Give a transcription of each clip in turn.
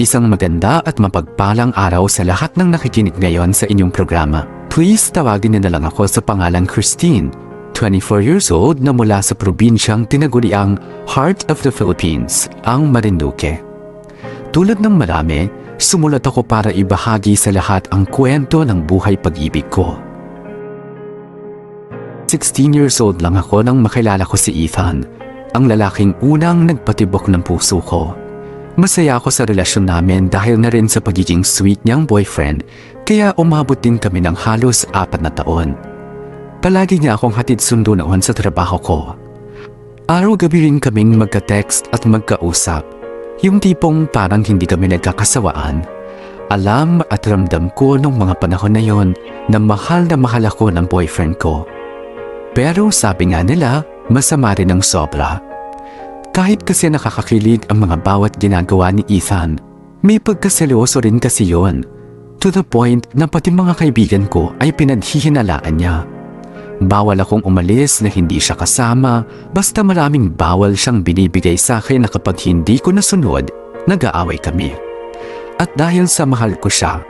Isang maganda at mapagpalang araw sa lahat ng nakikinig ngayon sa inyong programa. Please tawagin niyo na lang ako sa pangalang Christine, 24 years old na mula sa probinsyang tinaguriang Heart of the Philippines, ang Marinduque. Tulad ng marami, sumulat ako para ibahagi sa lahat ang kwento ng buhay pag-ibig ko. 16 years old lang ako nang makilala ko si Ethan, ang lalaking unang nagpatibok ng puso ko. Masaya ako sa relasyon namin dahil na rin sa pagiging sweet niyang boyfriend, kaya umabot din kami ng halos 4 na taon. Palagi niya akong hatid sundo noon sa trabaho ko. Araw-gabi rin kaming magka-text at magkausap, yung tipong parang hindi kami nagkakasawaan. Alam at ramdam ko nung mga panahon na yon na mahal ako ng boyfriend ko. Pero sabi nga nila, masama rin ang sobra. Kahit kasi nakakakilig ang mga bawat ginagawa ni Ethan, may pagkaseryoso rin kasi yon. To the point na pati mga kaibigan ko ay pinadhihinalaan niya. Bawal akong umalis na hindi siya kasama, basta maraming bawal siyang binibigay sa akin na kapag hindi ko nasunod, nag-aaway kami. At dahil sa mahal ko siya,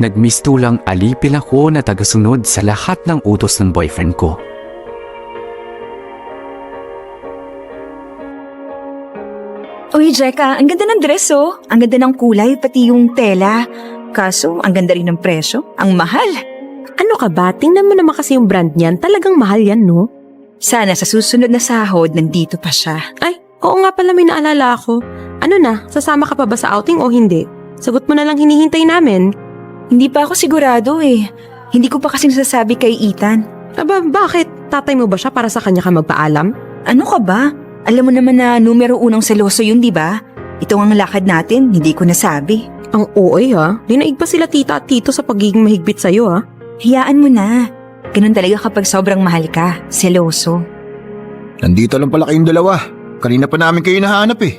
nagmistulang alipin ako na tagasunod sa lahat ng utos ng boyfriend ko. Uy, Jeka, ang ganda ng dress oh. Ang ganda ng kulay, pati yung tela. Kaso, ang ganda rin ng presyo. Ang mahal. Ano ka ba? Tingnan mo naman kasi yung brand niyan. Talagang mahal yan, no? Sana sa susunod na sahod, nandito pa siya. Ay, oo nga pala, may naalala ako. Ano na, sasama ka pa ba sa outing o hindi? Sagot mo na lang hinihintay namin. Hindi pa ako sigurado eh. Hindi ko pa kasi nasasabi kay Ethan. Aba, bakit? Tatay mo ba siya para sa kanya ka magpaalam? Ano ka ba? Alam mo naman na numero unang seloso yun, di ba? Ito ang lakad natin, hindi ko nasabi. Ang OA ha? Dinaig pa sila tita at tito sa pagiging mahigpit sa'yo ha? Hayaan mo na. Ganun talaga kapag sobrang mahal ka, seloso. Nandito lang pala kayong dalawa. Kanina pa namin kayo nahanap eh.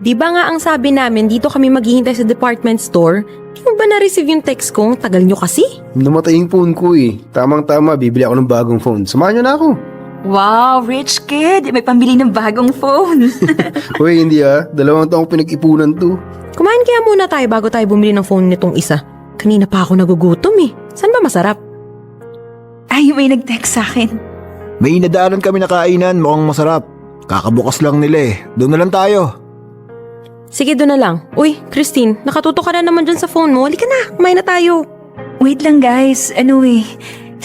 Di ba nga ang sabi namin dito kami maghihintay sa department store? Di mo ba na-receive yung text ko? Tagal nyo kasi? Namatay yung phone ko eh. Tamang-tama, bibili ako ng bagong phone. Samahan niyo na ako. Wow, rich kid! May pambili ng bagong phone. Uy, hindi 2 taong pinag-ipunan to. Kumain kaya muna tayo bago tayo bumili ng phone nitong isa. Kanina pa ako nagugutom eh. Saan ba masarap? Ay, may nag-text sa akin. May inadaanan kami na kainan, mukhang masarap. Kakabukas lang nila eh. Doon na lang tayo. Sige, doon na lang. Uy, Christine, nakatuto ka na naman dyan sa phone mo. Halika na, kumain na tayo. Wait lang guys,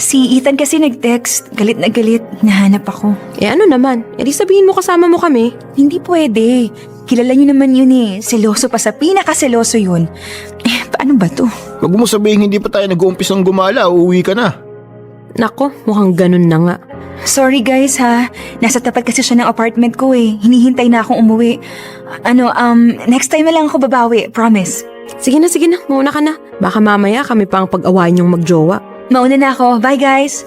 si Ethan kasi nag-text. Galit na galit, nahanap ako. Eh ano naman, edi sabihin mo kasama mo kami. Hindi pwede. Kilala niyo naman yun eh. Seloso pa sa pinakaseloso yun. Paano ba to? Wag mo sabihin hindi pa tayo nag-uumpisang gumala, uuwi ka na. Nako, mukhang ganun na nga. Sorry guys ha. Nasa tapat kasi siya ng apartment ko eh. Hinihintay na akong umuwi. Next time na lang ako babawi, promise. Sige na, mauna ka na. Baka mamaya kami pa ang pag-awayan yung magjowa. Mauna na ako. Bye guys!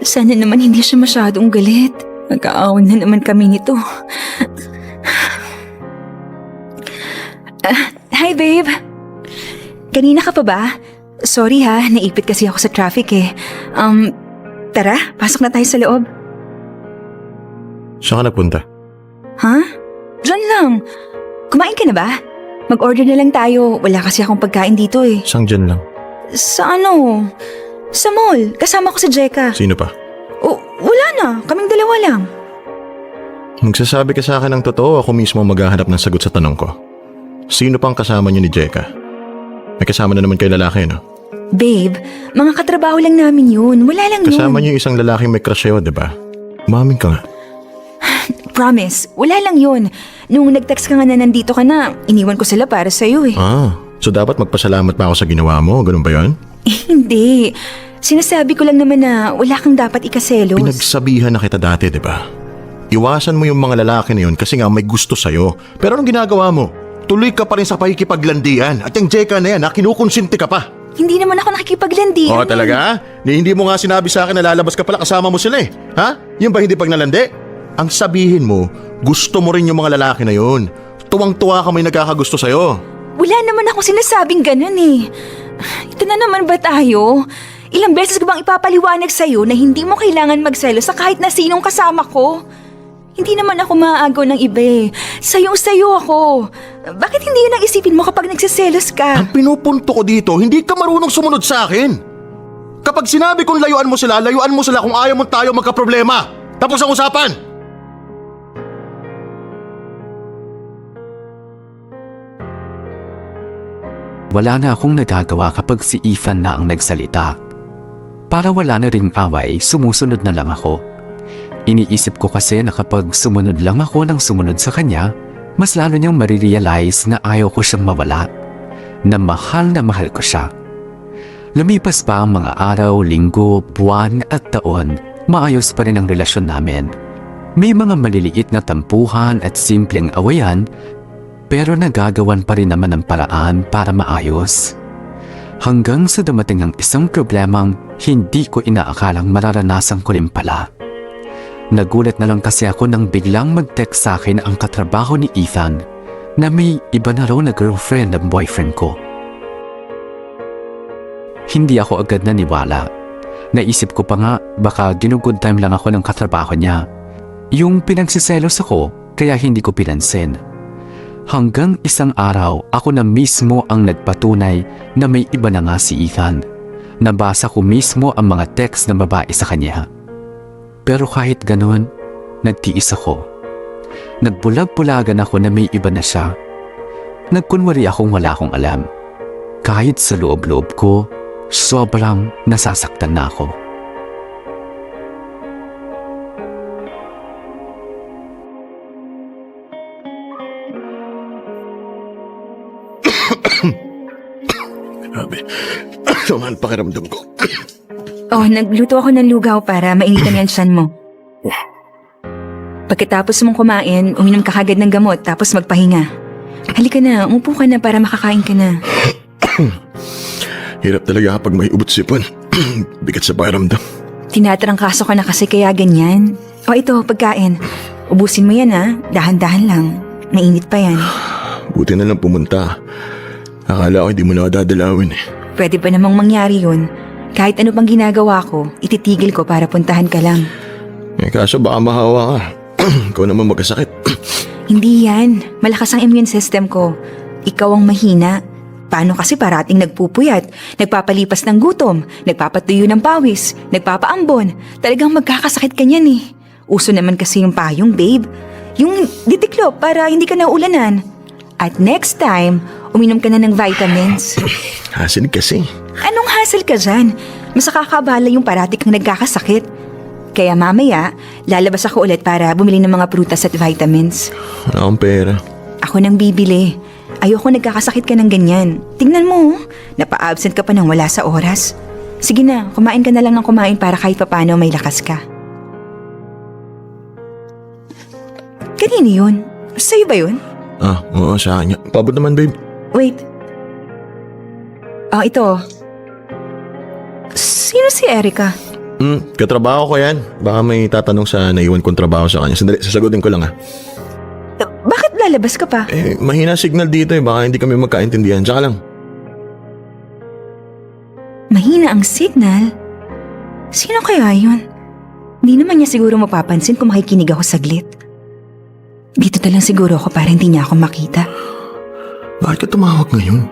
Sana naman hindi siya masyadong galit. Magkaaway na naman kami nito. Hi babe! Kanina ka pa ba? Sorry ha, naipit kasi ako sa traffic eh. Tara, pasok na tayo sa loob. Saan ka nagpunta? Ha? Diyan lang. Kumain ka na ba? Mag-order na lang tayo. Wala kasi akong pagkain dito eh. Saan dyan lang? Sa Sa mall. Kasama ko si Jeka. Sino pa? Wala na. Kaming dalawa lang. Magsasabi ka sa akin ng totoo, ako mismo maghahanap ng sagot sa tanong ko. Sino pang kasama niyo ni Jeka? May kasama na naman kayo lalaki, no? Babe, mga katrabaho lang namin yun. Wala lang yun. Kasama niyo yung isang lalaking may crush sa'yo, diba? Umamin ka nga. Promise, wala lang yun. Nung nag-text ka nga na nandito ka na, iniwan ko sila para sa'yo eh. So dapat magpasalamat pa ako sa ginawa mo, ganun ba yun? Hindi. Sinasabi ko lang naman na wala kang dapat ikaselos. Pinagsabihan na kita dati, diba? Iwasan mo yung mga lalaki na yun kasi nga may gusto sa'yo. Pero anong ginagawa mo? Tuloy ka pa rin sa pakikipaglandian. At yung Jeka na yan, kinukonsinti ka pa. Hindi naman ako nakikipaglandian. Oh, talaga? Hindi mo nga sinabi sa akin na lalabas ka pala kasama mo sila eh. Ha? Yung ba hindi pag nalandi? Ang sabihin mo, gusto mo rin yung mga lalaki na yun. Tuwang-tuwa ka may nagkakagusto sa'yo. Wala naman ako sinasabing ganun eh. Ito na naman ba tayo? Ilang beses ko bang ipapaliwanag sa'yo na hindi mo kailangan magselo sa kahit na sinong kasama ko? Hindi naman ako maaagaw ng iba eh. Sayong-sayo ako. Bakit hindi yun ang isipin mo kapag nagsiselos ka? Ang pinupunto ko dito, hindi ka marunong sumunod sa akin. Kapag sinabi kong layuan mo sila kung ayaw mo tayo magkaproblema. Tapos ang usapan. Wala na akong nagagawa kapag si Ethan na ang nagsalita. Para wala na ring away, sumusunod na lang ako. Iniisip ko kasi na kapag sumunod lang ako ng sumunod sa kanya, mas lalo niyang marirealize na ayaw ko siyang mawala. Na mahal ko siya. Lumipas pa ang mga araw, linggo, buwan at taon, maayos pa rin ang relasyon namin. May mga maliliit na tampuhan at simpleng awayan, pero nagagawan pa rin naman ang paraan para maayos. Hanggang sa dumating ang isang problemang hindi ko inaakalang mararanasan ko rin pala. Nagulat na lang kasi ako nang biglang mag-text sa akin ang katrabaho ni Ethan na may iba na raw na girlfriend ang boyfriend ko. Hindi ako agad naniwala. Naisip ko pa nga baka ginugood time lang ako ng katrabaho niya. Yung pinagsiselos ako kaya hindi ko pinansin. Hanggang isang araw ako na mismo ang nagpatunay na may iba na nga si Ethan. Nabasa ko mismo ang mga text ng babae sa kanya. Pero kahit ganun, nagtiis ako. Nagbulag-bulagan ako na may iba na siya. Nagkunwari akong wala akong alam. Kahit sa loob-loob ko, sobrang nasasaktan na ako. Grabe. Sama ang pakiramdam ko. Oh, nagluto ako ng lugaw para mainitan yan siyan mo. Pagkatapos mong kumain, uminom ka kagad ng gamot tapos magpahinga. Halika na, umupo ka na para makakain ka na. Hirap talaga kapag may ubot sipon. Bigat sa pakiramdam. Tinatrangkaso ka na kasi kaya ganyan. O ito, pagkain. Ubusin mo yan ha, dahan-dahan lang. Mainit pa yan. Buti na lang pumunta. Akala ko hindi mo na dadalawin eh. Pwede ba namang mangyari yun? Kahit ano pang ginagawa ko, ititigil ko para puntahan ka lang. Eh kaso baka mahawa ka. Ikaw naman magkasakit. Hindi yan. Malakas ang immune system ko. Ikaw ang mahina. Paano kasi parating nagpupuyat, nagpapalipas ng gutom, nagpapatuyo ng pawis, nagpapaambon. Talagang magkakasakit ka niyan eh. Uso naman kasi yung payong, babe. Yung ditiklop para hindi ka naulanan. At next time, uminom ka na ng vitamins. Hasil kasi. Anong hassle ka dyan? Mas nakakabala yung parati kang nagkakasakit. Kaya mamaya, lalabas ako ulit para bumili ng mga prutas at vitamins. Wala akong pera. Ako nang bibili. Ayoko nagkakasakit ka ng ganyan. Tingnan mo, napa-absent ka pa nang wala sa oras. Sige na, kumain ka na lang ng kumain para kahit papano may lakas ka. Kanino yun? Sa'yo ba yun? Oo, sa kanya. Pabot naman, babe. Wait. Ito. Sino si Erica? Katrabaho ko yan. Baka may tatanong sa naiwan kong trabaho sa kanya. Sandali, sasagutin ko lang ha. Bakit lalabas ka pa? Eh, mahina signal dito eh. Baka hindi kami magkaintindihan. Tsaka lang. Mahina ang signal? Sino kaya yun? Hindi naman niya siguro mapapansin kung makikinig ako saglit. Dito na lang siguro ako para hindi niya ako makita. Bakit ka tumawag ngayon?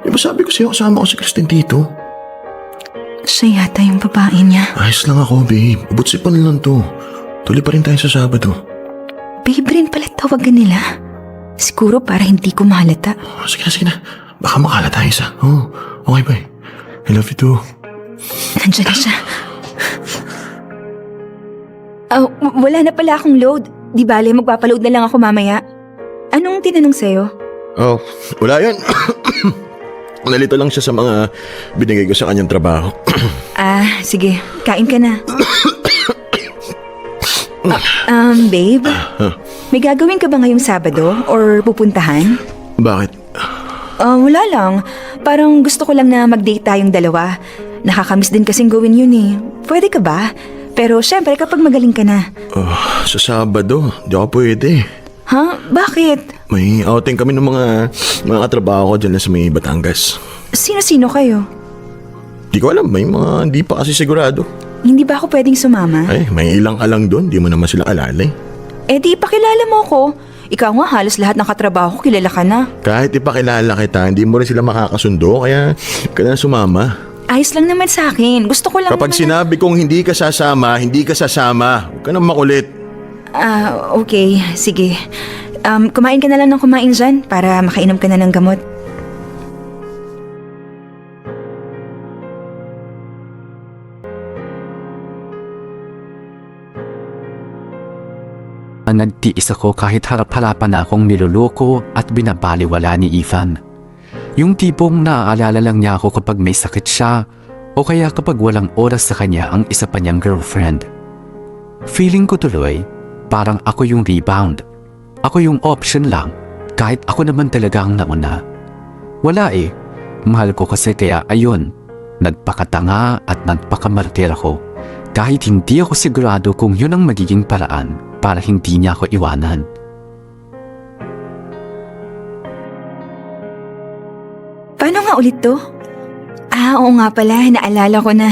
Di ba sabi ko sa'yo kasama ko si Christine dito? Siya yata yung babae niya. Ayos lang ako, babe. Ubot sipon lang to. Tuloy pa rin tayo sa Sabado. Babe rin pala tawagan nila. Siguro para hindi ko mahalata. Oh, sige na. Baka makala tayo isa. Oh, okay ba? I love you too. Nandiyan na siya. Wala na pala akong load. Di bale, magpapaload na lang ako mamaya. Anong tinanong sa'yo? Oh, wala yan. Nalito lang siya sa mga binigay ko sa kanyang trabaho. Sige. Kain ka na. Babe? May gagawin ka ba ngayong Sabado? Or pupuntahan? Bakit? Wala lang. Parang gusto ko lang na mag-date tayong dalawa. Nakakamiss din kasing gawin yun eh. Pwede ka ba? Pero syempre kapag magaling ka na. Sa Sabado, di ako pwede. Ha? Bakit? May outing kami ng mga katrabaho ko dyan sa may Batangas. Sino-sino kayo? Di ko alam, may mga hindi pa kasi sigurado. Hindi ba ako pwedeng sumama? Ay, may ilang ka lang doon, di mo naman sila alala eh. Eh di ipakilala mo ko. Ikaw nga halos lahat ng katrabaho ko kilala ka na. Kahit ipakilala kita, hindi mo rin sila makakasundo, kaya ka na sumama. Ayos lang naman sa akin. Gusto ko lang Kapag naman sinabi kong hindi ka sasama, hindi ka sasama. Huwag ka nang makulit. Okay. Sige. Kumain ka na lang ng kumain dyan para makainom ka na ng gamot. Nagtiis ako kahit harap-harapan na akong niloloko at binabaliwala ni Ethan. Yung tipong naaalala lang niya ako kapag may sakit siya o kaya kapag walang oras sa kanya ang isa pa niyang girlfriend. Feeling ko tuloy, parang ako yung rebound. Ako yung option lang, kahit ako naman talaga ang nauna. Wala eh, mahal ko kasi kaya ayun, nagpakatanga at nagpakamartir ako. Kahit hindi ako sigurado kung yun ang magiging paraan para hindi niya ako iwanan. Paano nga ulit to? Oo nga pala, naalala ko na.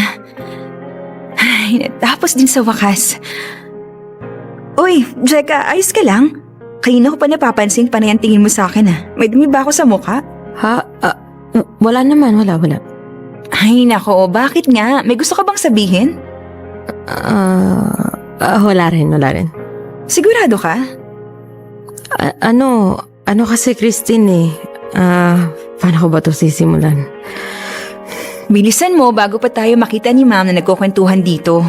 Ay, natapos din sa wakas. Uy, Jeka, ayos ka lang? Kanina ko pa napapansin pa na yan tingin mo sa akin May dumi ba ako sa mukha? Ha? Wala naman, wala. Ay nako, bakit nga? May gusto ka bang sabihin? Wala rin. Sigurado ka? Ano kasi Christine paano ko ba ito sisimulan? Bilisan mo bago pa tayo makita ni ma'am na nagkukwentuhan dito.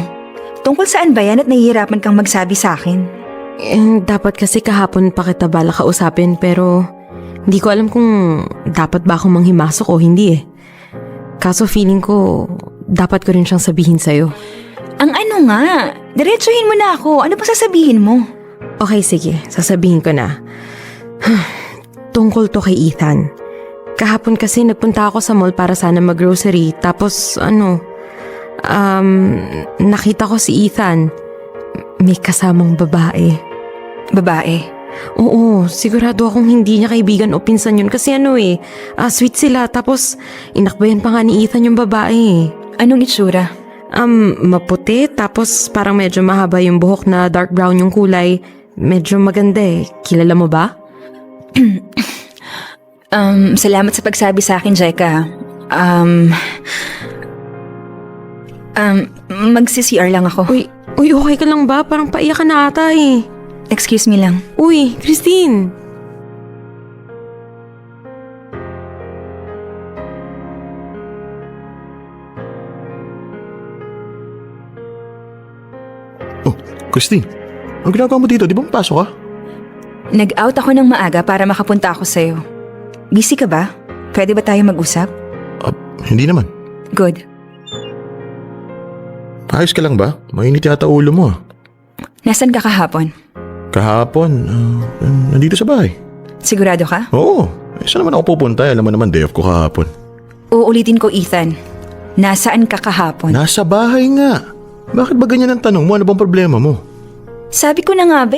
Tungkol saan ba yan at nahihirapan kang magsabi sa akin? Dapat kasi kahapon pa kita bala kausapin pero hindi ko alam kung dapat ba akong manghimasok o hindi eh. Kaso feeling ko dapat ko rin siyang sabihin sa'yo. Ang ano nga, diretsuhin mo na ako. Ano pa sasabihin mo? Okay, sige. Sasabihin ko na. Tungkol to kay Ethan. Kahapon kasi nagpunta ako sa mall para sana mag-grocery. Tapos nakita ko si Ethan. May kasamang babae. Babae? Oo, sigurado akong hindi niya kaibigan o pinsan yun. Kasi sweet sila. Tapos inakbayan pa nga ni Ethan yung babae. Anong itsura? Maputi. Tapos parang medyo mahaba yung buhok na dark brown yung kulay. Medyo maganda eh. Kilala mo ba? Salamat sa pagsabi sa akin, Jeka. Magsi-CR lang ako. Uy, okay ka lang ba? Parang paiyak ka na ata eh. Excuse me lang. Uy, Christine! Oh, Christine, ang ginagawa mo dito? Di ba mapasok ka? Nag-out ako ng maaga para makapunta ako sa'yo. Busy ka ba? Pwede ba tayo mag-usap? Hindi naman. Good. Ayos ka lang ba? Mainit yata ulo mo Nasaan ka kahapon? Kahapon, nandito sa bahay. Sigurado ka? Oo, saan naman ako pupunta? Alam mo naman, day off ko kahapon. Uulitin ko, Ethan. Nasaan ka kahapon? Nasa bahay nga. Bakit ba ganyan ang tanong mo? Ano bang problema mo? Sabi ko na nga ba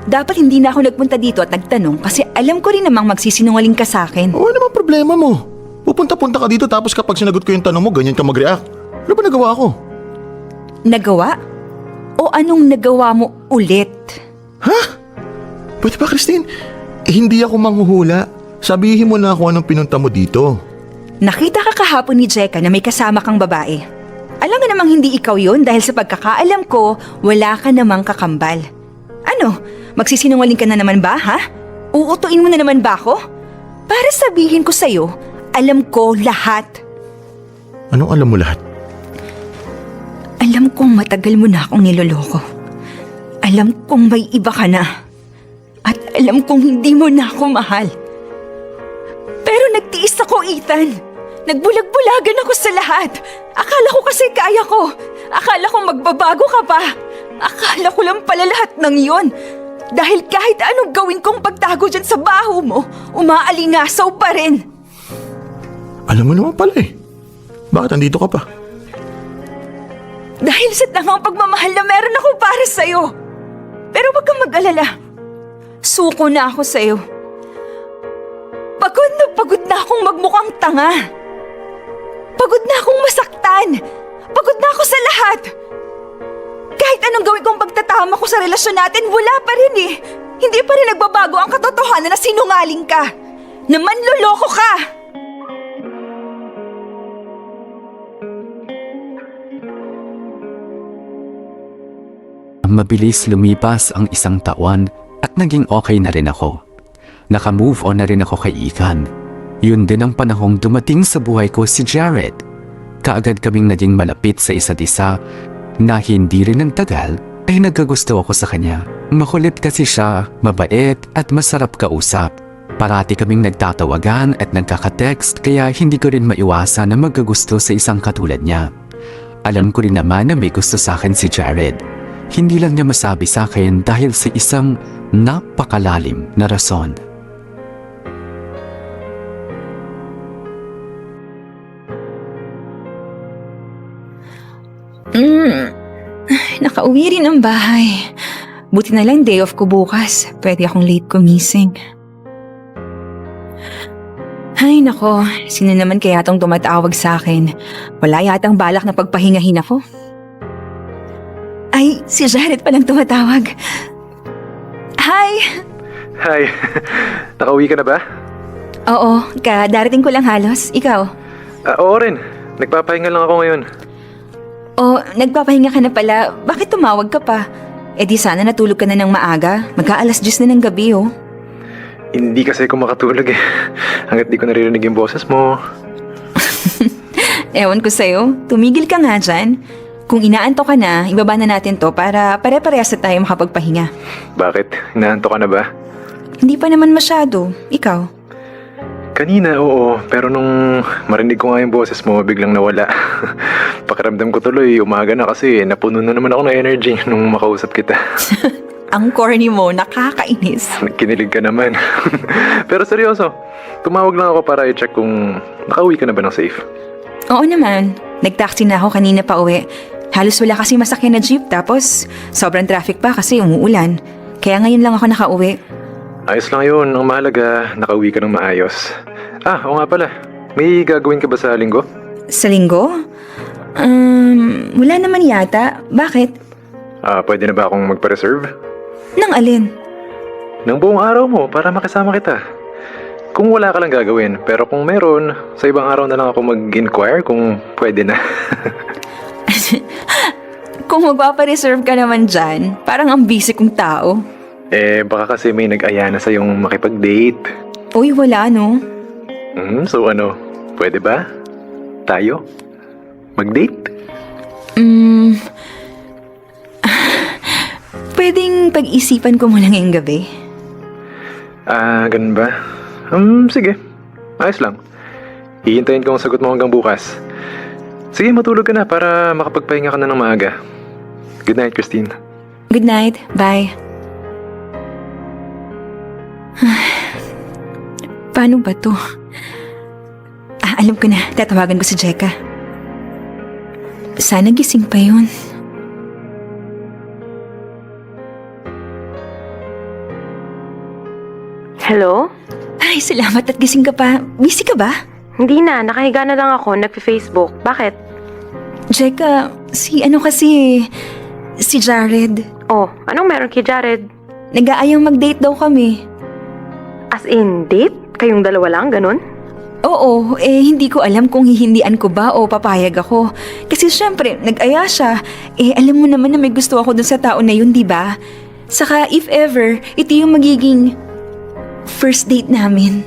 dapat hindi na ako nagpunta dito at nagtanong kasi alam ko rin namang magsisinungaling ka sa akin. Ano bang problema mo? Pupunta-punta ka dito tapos kapag sinagot ko yung tanong mo, ganyan ka mag-react. Ano ba nagawa ko? Nagawa? O anong nagawa mo ulit? Ha? Pwede ba, Christine? Hindi ako manghuhula. Sabihin mo na ako anong pinunta mo dito. Nakita ka kahapon ni Jeka na may kasama kang babae. Alam nga namang hindi ikaw yun dahil sa pagkakaalam ko, wala ka namang kakambal. Ano? Magsisinungaling ka na naman ba, ha? Uutuin mo na naman ba ako? Para sabihin ko sa'yo, alam ko lahat. Anong alam mo lahat? Alam kong matagal mo na akong niloloko. Alam kong may iba ka na. At alam kong hindi mo na ako mahal. Pero nagtiis ako, Ethan. Nagbulag-bulagan ako sa lahat. Akala ko kasi kaya ko. Akala ko magbabago ka pa. Akala ko lang pala lahat ng yon. Dahil kahit anong gawin kong pagtago dyan sa baho mo, umaalingasaw pa rin. Alam mo naman pala eh. Bakit andito ka pa? Dahil sa tangang pagmamahal na meron ako para sa'yo. Pero wag kang mag-alala. Suko na ako sa'yo. Pagod na akong magmukhang tanga. Pagod na akong masaktan. Pagod na ako sa lahat. Kahit anong gawin kong pagtatama ko sa relasyon natin, wala pa rin eh. Hindi pa rin nagbabago ang katotohanan na sinungaling ka. Na manloloko ka. Mabilis lumipas ang isang taon at naging okay na rin ako. Naka-move on na rin ako kay Ethan. Yun din ang panahong dumating sa buhay ko si Jared. Kaagad kaming naging malapit sa isa't isa na hindi rin ng tagal ay nagkagusto ako sa kanya. Makulit kasi siya, mabait at masarap kausap. Parati kaming nagtatawagan at nagkaka-text kaya hindi ko rin maiwasan na magkagusto sa isang katulad niya. Alam ko rin naman na may gusto sa akin si Jared. Hindi lang niya masabi sa akin dahil sa isang napakalalim na rason. Nakauwi rin ang bahay. Buti na lang day off ko bukas. Pwede akong late kumising. Ay nako, sino naman kaya tong tumatawag sa akin? Wala yatang balak na pagpahingahin ako. Ay, si Jared palang tumatawag. Hi! Hi, nakauwi ka na ba? Oo, darating ko lang halos. Ikaw? Oo rin, nagpapahinga lang ako ngayon. O, nagpapahinga ka na pala. Bakit tumawag ka pa? Eh di sana natulog ka na ng maaga. Magka-10:00 na ng gabi oh. Hindi kasi ako makatulog eh, hanggat di ko naririnig yung boses mo. Ewan ko sa'yo, tumigil ka nga dyan. Kung inaantok ka na, ibaba na natin to para pare-parehas na tayo makapagpahinga. Bakit? Inaantok ka na ba? Hindi pa naman masyado. Ikaw? Kanina, oo, pero nung marinig ko nga yung boses mo, biglang nawala. Pakiramdam ko tuloy, umaga na kasi napuno na naman ako ng energy nung makausap kita. Ang corny mo, nakakainis. Kinilig ka naman. Pero seryoso, tumawag lang ako para i-check kung nakauwi ka na ba ng safe. Oo naman. Nag-taxi na ako kanina pa uwi. Halos wala kasi masakyan na jeep tapos sobrang traffic pa kasi umuulan. Kaya ngayon lang ako nakauwi. Ayos lang yun, ang mahalaga, nakauwi ka ng maayos. Oo nga pala, may gagawin ka ba sa linggo? Sa linggo? Wala naman yata. Bakit? Pwede na ba akong magpa-reserve? Nang alin? Ng buong araw mo para makisama kita. Kung wala ka lang gagawin, pero kung meron, sa ibang araw na lang ako mag-inquire kung pwede na. Kung magpapareserve ka naman dyan, parang ang busy kong tao. Baka kasi may nag-aya na sa'yong makipag-date. Uy, wala no? So ano, pwede ba? Tayo? Mag-date? Pwedeng pag-isipan ko muna ngayong gabi. Ganun ba? Sige. Ayos lang. Hihintayin ko ang sagot mo hanggang bukas. Sige, matulog ka na para makapagpahinga ka na ng maaga. Good night, Christine. Good night. Bye. Paano ba to? Alam ko na. Tatawagan ko si Jeka. Sana gising pa yun. Hello? Ay, salamat at gising ka pa. Busy ka ba? Hindi na, nakahiga na lang ako, nagpe-Facebook. Bakit? Jeka, si Jared. Oh, anong meron kay Jared? Nag-aayang mag-date daw kami. As in, date? Kayong dalawa lang, ganun? Oo, hindi ko alam kung hihindian ko ba o papayag ako. Kasi syempre, nag-aya siya. Alam mo naman na may gusto ako dun sa tao na yun, di ba? Saka, if ever, ito yung magiging first date namin.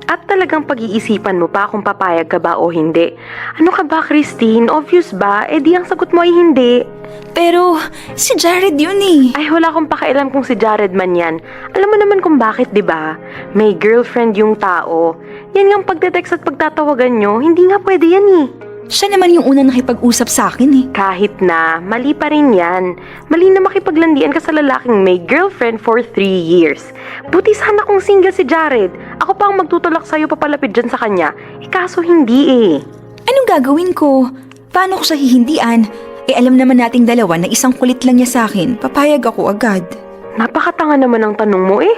At talagang pag-iisipan mo pa kung papayag ka ba o hindi. Ano ka ba, Christine? Obvious ba? Di ang sagot mo ay hindi. Pero, si Jared yun eh. Ay, wala akong pakialam kung si Jared man yan. Alam mo naman kung bakit, di ba? May girlfriend yung tao. Yan nga pagte-text at pagtatawagan nyo, hindi nga pwede yan eh. Siya naman yung unang nakipag-usap sa akin eh. Kahit na, mali pa rin yan. Mali na makipaglandian ka sa lalaking may girlfriend for 3 years. Buti sana kung single si Jared. Ako pa ang magtutulak sa'yo papalapit dyan sa kanya. Kaso hindi eh. Anong gagawin ko? Paano ko siya hihindian? Alam naman nating dalawa na isang kulit lang niya sa akin. Papayag ako agad. Napakatanga naman ang tanong mo eh.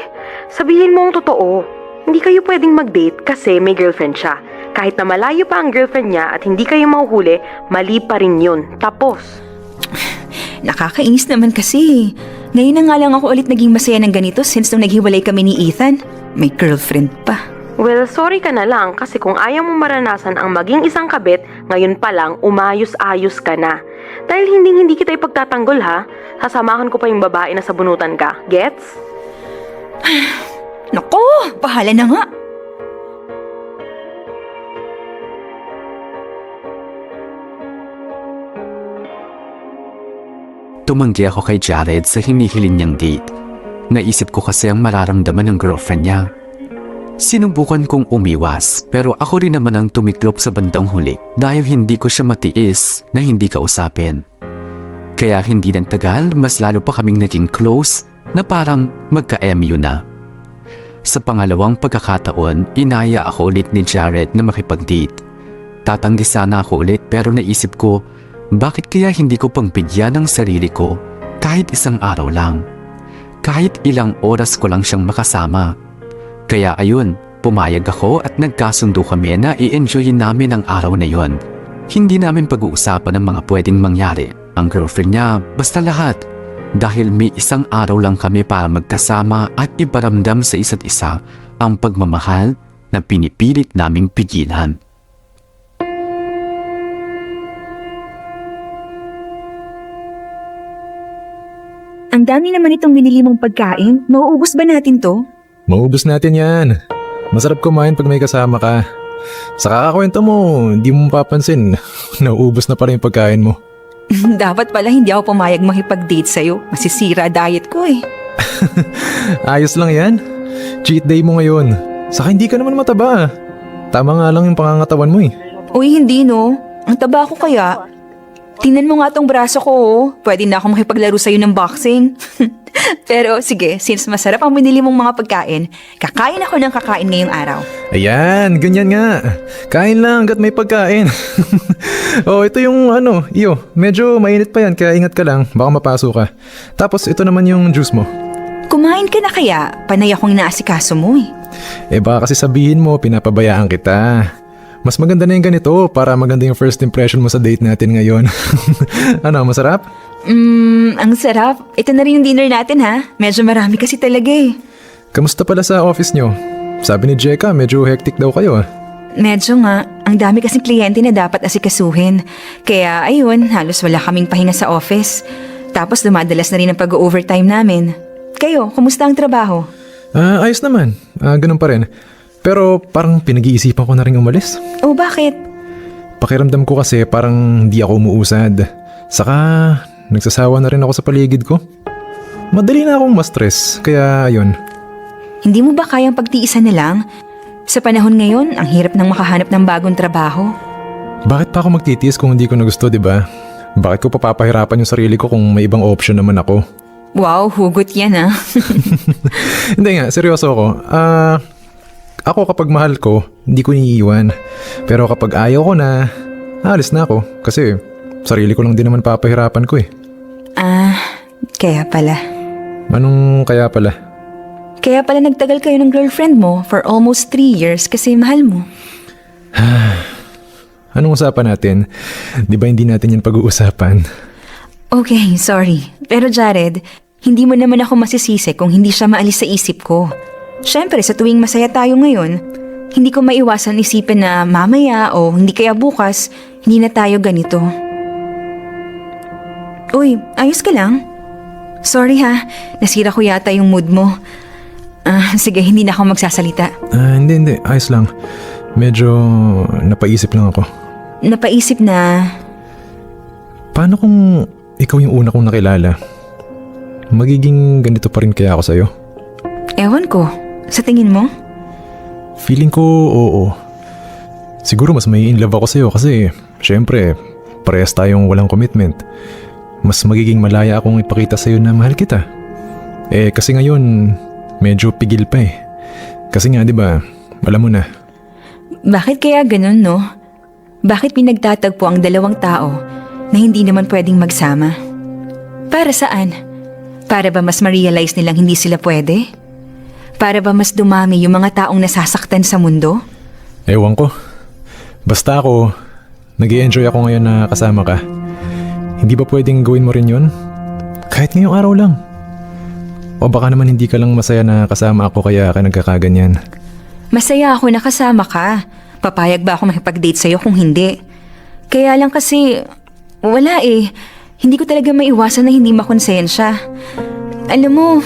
Sabihin mo ang totoo. Hindi kayo pwedeng mag-date kasi may girlfriend siya. Kahit na malayo pa ang girlfriend niya at hindi kayo mahuhuli, mali pa rin yun. Tapos. Nakakainis naman kasi. Ngayon na nga lang ako ulit naging masaya ng ganito since nung naghiwalay kami ni Ethan. May girlfriend pa. Well, sorry ka na lang kasi kung ayaw mo maranasan ang maging isang kabit, ngayon pa lang umayos-ayos ka na. Dahil hindi kita ipagtatanggol ha, sasamahan ko pa yung babae na sabunutan ka. Gets? Nako, bahala na nga. Tumanggi ako kay Jared sa hinihiling niyang date. Naisip ko kasi ang mararamdaman ng girlfriend niya. Sinubukan kong umiwas pero ako rin naman ang tumiklop sa bandang huli dahil hindi ko siya matiis na hindi kausapin. Kaya hindi nang tagal mas lalo pa kaming naging close na parang magka-MU na. Sa pangalawang pagkakataon, inaya ako ulit ni Jared na makipag-date. Tatanggi sana ako ulit pero naisip ko, bakit kaya hindi ko pang bigyan ng sarili ko kahit isang araw lang? Kahit ilang oras ko lang siyang makasama. Kaya ayun, pumayag ako at nagkasundo kami na i-enjoyin namin ang araw na yon. Hindi namin pag-uusapan ang mga pwedeng mangyari. Ang girlfriend niya, basta lahat. Dahil may isang araw lang kami para magkasama at iparamdam sa isa't isa ang pagmamahal na pinipilit naming pigilan. Ang dami naman itong binili mong pagkain. Mauubos ba natin to? Maubos natin yan. Masarap kumain pag may kasama ka. Sa kakakwento mo, hindi mo mapapansin. Nauubos na pa rin yung pagkain mo. Dapat pala hindi ako pumayag makipag-date sa'yo. Masisira diet ko eh. Ayos lang yan. Cheat day mo ngayon. Saka hindi ka naman mataba. Tama nga lang yung pangangatawan mo eh. Uy, hindi no. Ang taba ko kaya. Tingnan mo nga tong braso ko oh. Pwede na akong makipaglaro sa'yo ng boxing. Pero sige, since masarap ang binili mong mga pagkain, kakain ako ng kakain ngayong araw. Ayan, ganyan nga. Kain lang hanggat may pagkain. Oh, ito yung iyo. Medyo mainit pa yan kaya ingat ka lang. Baka mapaso ka. Tapos ito naman yung juice mo. Kumain ka na kaya? Panay akong inaasikaso mo eh. Baka kasi sabihin mo, pinapabayaan kita. Mas maganda na yung ganito para maganda yung first impression mo sa date natin ngayon. Ano, masarap? Ang sarap. Ito na rin yung dinner natin ha. Medyo marami kasi talaga eh. Kamusta pala sa office nyo? Sabi ni Jeka, medyo hectic daw kayo ah. Medyo nga. Ang dami kasing kliyente na dapat asikasuhin. Kaya ayun, halos wala kaming pahinga sa office. Tapos dumadalas na rin ang pag-overtime namin. Kayo, kumusta ang trabaho? Ayos naman. Ganun pa rin. Pero parang pinag-iisipan ko na rin umalis. Oh, bakit? Pakiramdam ko kasi parang hindi ako umuusad. Saka nagsasawa na rin ako sa paligid ko. Madali na akong ma-stress, kaya ayun. Hindi mo ba kayang pagtiisan na lang? Sa panahon ngayon, ang hirap nang makahanap ng bagong trabaho. Bakit pa ako magtitiis kung hindi ko na gusto, di ba? Bakit ko papapahirapan yung sarili ko kung may ibang option naman ako? Wow, hugot yan ah. Hindi nga, seryoso ako. Ako kapag mahal ko, hindi ko iniiwan. Pero kapag ayaw ko na, alis na ako. Kasi sarili ko lang din naman papahirapan ko eh. Kaya pala. Anong kaya pala? Kaya pala nagtagal kayo ng girlfriend mo for almost 3 years kasi mahal mo. Anong usapan natin? Di ba hindi natin yan pag-uusapan? Okay, sorry. Pero Jared, hindi mo naman ako masisisi kung hindi siya maalis sa isip ko. Siyempre, sa tuwing masaya tayo ngayon, hindi ko maiwasan isipin na mamaya o hindi kaya bukas, hindi na tayo ganito. Uy, ayos ka lang? Sorry ha, nasira ko yata yung mood mo. Sige, hindi na ako magsasalita. Hindi. Ayos lang. Medyo napaisip lang ako. Napaisip na... Paano kung ikaw yung una kong nakilala? Magiging ganito pa rin kaya ako sa'yo? Ewan ko, sa tingin mo? Feeling ko oo. Siguro mas may in love ako sa'yo kasi syempre parehas tayong walang commitment. Mas magiging malaya akong ipakita sa'yo na mahal kita. Kasi ngayon medyo pigil pa eh. Kasi nga 'di ba, alam mo na. Bakit kaya ganun, no? Bakit pinagtatagpo ang dalawang tao na hindi naman pwedeng magsama? Para saan? Para ba mas ma-realize nilang hindi sila pwede? Para ba mas dumami yung mga taong nasasaktan sa mundo? Ewan ko. Basta ako, nag-i-enjoy ako ngayon na kasama ka. Hindi ba pwedeng gawin mo rin yun? Kahit ngayong araw lang. O baka naman hindi ka lang masaya na kasama ako kaya ka nagkakaganyan. Masaya ako na kasama ka. Papayag ba ako makipag-date sa'yo kung hindi? Kaya lang kasi, wala eh. Hindi ko talaga maiwasan na hindi makonsensya. Alam mo,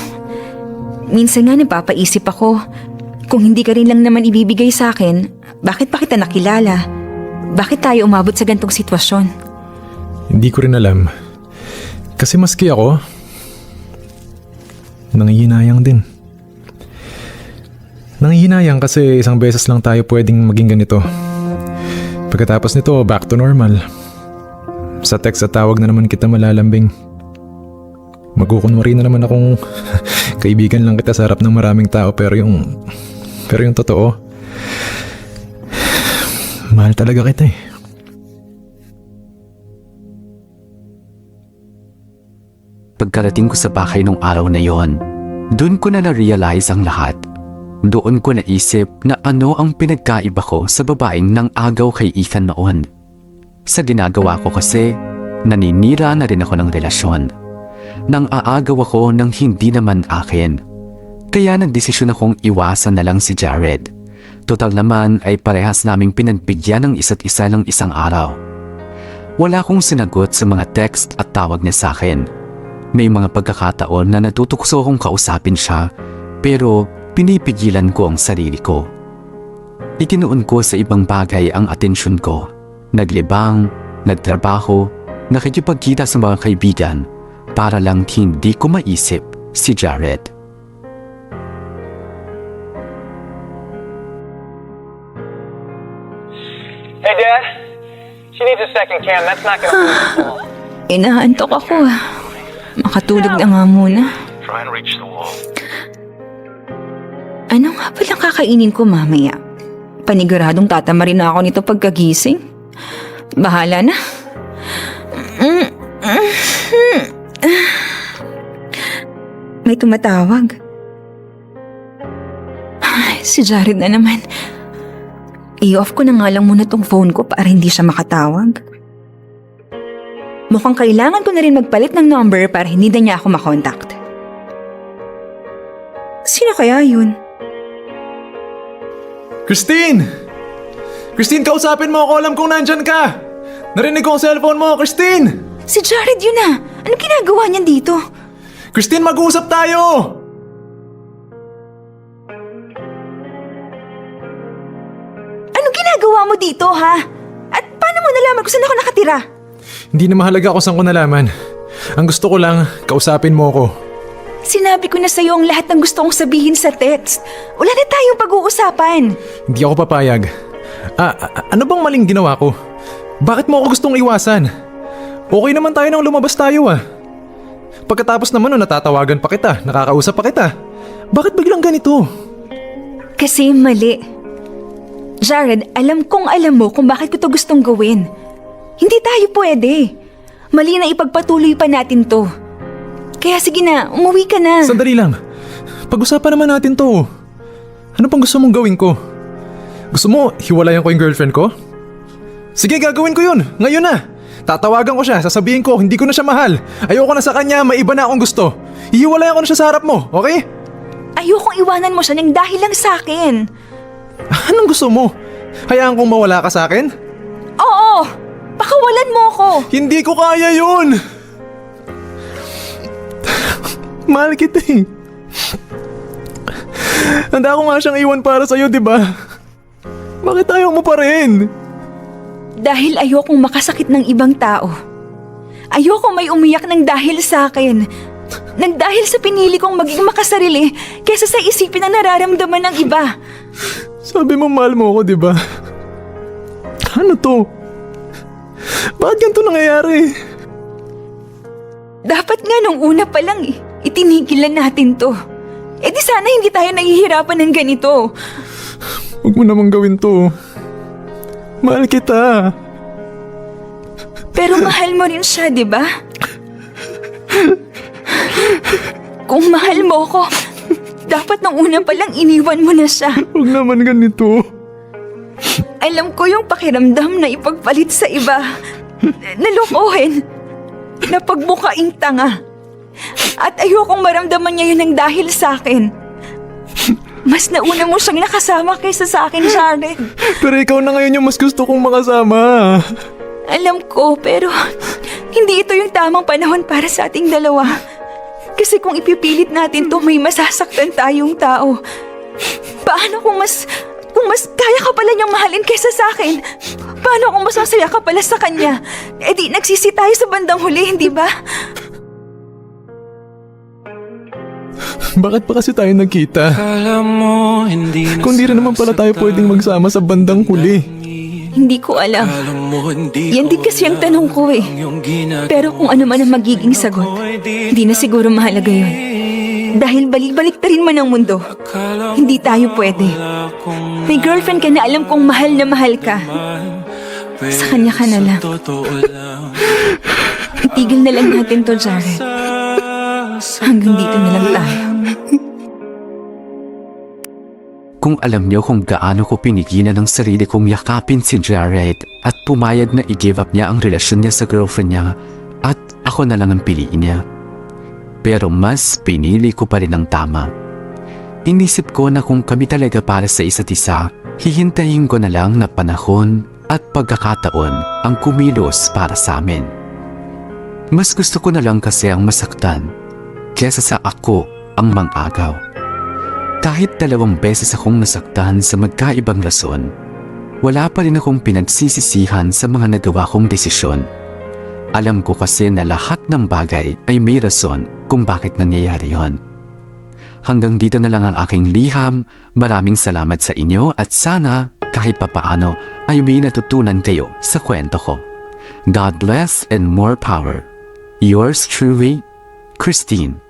minsan nga napapaisip ako, kung hindi ka rin lang naman ibibigay sa akin, bakit pa kita nakilala? Bakit tayo umabot sa gantong sitwasyon? Hindi ko rin alam. Kasi maski ako, nanghihinayang din. Nanghihinayang kasi isang beses lang tayo pwedeng maging ganito. Pagkatapos nito, back to normal. Sa text at tawag na naman kita malalambing. Magkukunwari na naman akong kaibigan lang kita sa harap ng maraming tao pero yung totoo, mahal talaga kita eh. Pagkarating ko sa bahay nung araw na yon, doon ko na na-realize ang lahat. Doon ko naisip na ano ang pinagkaiba ko sa babaeng nang agaw kay Ethan noon. Sa ginagawa ko kasi, naninira na rin ako ng relasyon. Nang aagaw ako ng hindi naman akin. Kaya nagdesisyon akong iwasan na lang si Jared. Total naman ay parehas naming pinagbigyan ng isa't isa ng isang araw. Wala akong sinagot sa mga text at tawag niya sa akin. May mga pagkakataon na natutukso akong kausapin siya, pero pinipigilan ko ang sarili ko. Itinoon ko sa ibang bagay ang atensyon ko. Naglibang, nagtrabaho, nakikipagkita sa mga kaibigan para lang hindi ko maisip si Jared. Hey, Dad. She needs a second cam. That's not gonna move the ball. Inaantok ako ah. Makatulog na nga muna. Try and reach the wall. Ano nga palang kakainin ko mamaya? Paniguradong tatama rin ako nito pagkagising. Bahala na. May tumatawag. Ay, si Jared na naman. I-off ko na nga lang muna tong phone ko para hindi siya makatawag. Mukhang kailangan ko na rin magpalit ng number para hindi na niya ako makontakt. Sino kaya yun? Christine! Christine, kausapin mo ako. Alam kong nandyan ka. Narinig ko ang cellphone mo, Christine! Si Jared yun ah! Anong ginagawa niya dito? Christine, mag-uusap tayo! Anong ginagawa mo dito ha? At paano mo nalaman kung saan ako nakatira? Hindi na mahalaga kung saan ko nalaman. Ang gusto ko lang, kausapin mo ako. Sinabi ko na sa'yo ang lahat ng gusto kong sabihin sa text. Wala na tayong pag-uusapan. Hindi ako papayag. Ano bang maling ginawa ko? Bakit mo ako gustong iwasan? Okay naman tayo nang lumabas tayo ah. Pagkatapos naman natatawagan pa kita, nakakausap pa kita. Bakit biglang ganito? Kasi mali. Jared, alam kong alam mo kung bakit ko to gustong gawin. Hindi tayo pwede. Mali na ipagpatuloy pa natin to. Kaya sige na, umuwi ka na. Sandali lang. Pag-usapan naman natin to. Ano pang gusto mong gawin ko? Gusto mo hiwalayan ko yung girlfriend ko? Sige, gagawin ko yun. Ngayon na. Tatawagan ko siya, sasabihin ko hindi ko na siya mahal. Ayoko na sa kanya, may iba na akong gusto. Hihiwalayan ko na siya sa harap mo, okay? Ayokong iwanan mo siya ng dahil lang sa akin. Anong gusto mo? Hayaan kong mawala ka sa akin? Oo! Pakawalan mo ako! Hindi ko kaya yun! Mahal kita eh. Handa ko nga siyang iwan para sa'yo, di ba? Bakit ayaw mo pa rin? Dahil ayokong makasakit ng ibang tao. Ayokong may umiyak ng dahil sa akin. Nang dahil sa pinili kong maging makasarili kaysa sa isipin ang nararamdaman ng iba. Sabi mo mahal mo ako, di ba? Ano to? Bakit ganito nangyayari? Dapat nga nung una pa lang itinigilan natin to. Eh di sana hindi tayo nahihirapan ng ganito. Huwag mo namang gawin to. Mahal kita. Pero mahal mo rin siya, di ba? Kung mahal mo ko, dapat nung una pa lang iniwan mo na siya. Huwag naman ganito. Alam ko yung pakiramdam na ipagpalit sa iba. Nalukuhin. Na pagbukaing tanga. At ayokong maramdaman niya yun ng dahil sa akin. Mas nauna mo siyang nakasama kaysa sa akin, Jared. Pero ikaw na ngayon yung mas gusto kong makasama. Alam ko, pero hindi ito yung tamang panahon para sa ating dalawa. Kasi kung ipipilit natin to, may masasaktan tayong tao. Paano kung mas kaya ka pala niyang mahalin kaysa sa akin? Paano kung mas masaya ka pala sa kanya? Eh di nagsisi tayo sa bandang huli, hindi ba? Bakit pa kasi tayo nagkita? Kung di rin naman pala tayo pwedeng magsama sa bandang huli. Hindi ko alam. Yan din kasi ang tanong ko eh. Pero kung ano man ang magiging sagot, hindi na siguro mahalaga yun. Dahil balik-balik ta rin man ang mundo. Hindi tayo pwede. May girlfriend ka na alam kong mahal na mahal ka. Sa kanya ka na lang. Itigil na lang natin to, Jared. Hanggang dito na lang tayo. Kung alam niyo kung gaano ko pinigilan ng sarili kong yakapin si Jared at pumayag na i-give up niya ang relasyon niya sa girlfriend niya at ako na lang ang piliin niya. Pero mas pinili ko pa rin ang tama. Inisip ko na kung kami talaga para sa isa't isa, hihintayin ko na lang na panahon at pagkakataon ang kumilos para sa amin. Mas gusto ko na lang kasi ang masaktan kesa sa ako ang mang-agaw. Kahit 2 beses akong nasaktan sa magkaibang rason, wala pa rin akong pinagsisisihan sa mga nagawa kong desisyon. Alam ko kasi na lahat ng bagay ay may rason kung bakit nangyayari yon. Hanggang dito na lang ang aking liham. Maraming salamat sa inyo at sana kahit papaano ay may natutunan kayo sa kwento ko. God bless and more power. Yours truly, Christine.